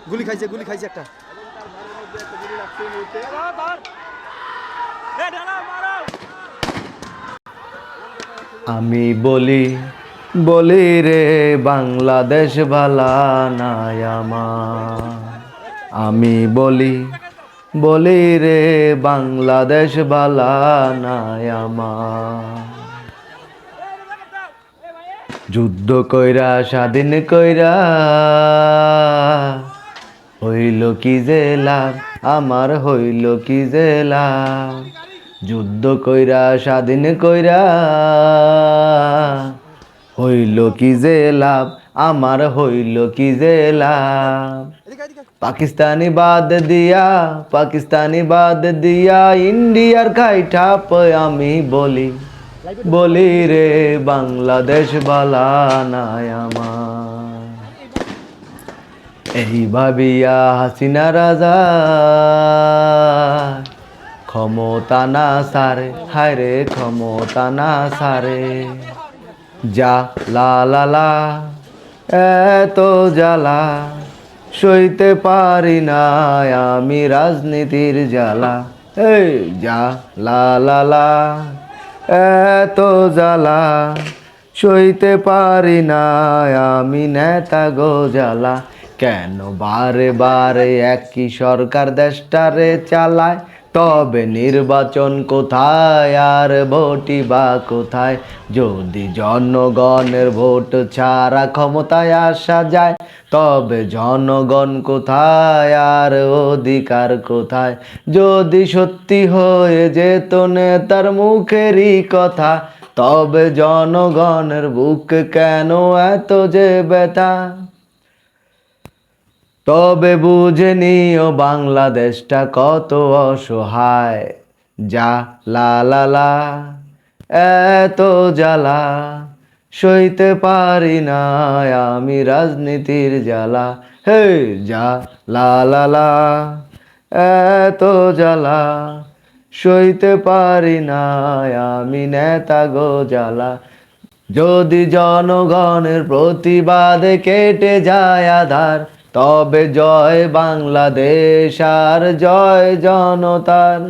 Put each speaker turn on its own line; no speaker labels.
গুলি খাইছে একটা।
আমি বলি বলি রে বাংলাদেশ ভালা নাই আমার। আমি বলি বলি রে বাংলাদেশ ভালা নাই আমার। যুদ্ধ কইরা স্বাধীন কইরা হইল কি যে লাভ, আমার হইল কি যে লাভ। যুদ্ধ কইরা স্বাধীন কইরা হইল কি যে লাভ, আমার হইল কি যে লাভ। পাকিস্তানি বাদ দিয়া ইন্ডিয়ার খাইঠাপ আমি বলি বলি রে বাংলাদেশ বালা নাই আমার। এই ভাবিয়া হাসিনা রাজা ক্ষমতা না সারে, হায় রে ক্ষমতা না সারে। যা লা লা লা এত জ্বালা সইতে পারি না আমি রাজনীতির জ্বালা। এই যা লা লা লা এত জ্বালা সইতে পারি না আমি নেতা গো জ্বালা। কেন বারে বারে একই সরকার দেশটারে চালায়, তবে নির্বাচন কোথায় আর ভোটই বা কোথায়? যদি জনগণের ভোট ছাড়া ক্ষমতায় আসা যায়, তবে জনগণ কোথায় আর অধিকার কোথায়? যদি সত্যি হয়ে যেত নেতার মুখেরই কথা, তবে জনগণের বুক কেন এত যে ব্যথা? তবে বুঝে নিও বাংলাদেশটা কত অসহায়। যা লা লা লা এত জ্বালা সইতে পারি না আমি রাজনীতির জ্বালা। হে যা লা লা লা এত জ্বালা সইতে পারি না আমি নেতা গো জ্বালা। যদি জনগণের প্রতিবাদে কেটে যায় আধার, তবে জয় বাংলাদেশ আর জয় জনতার।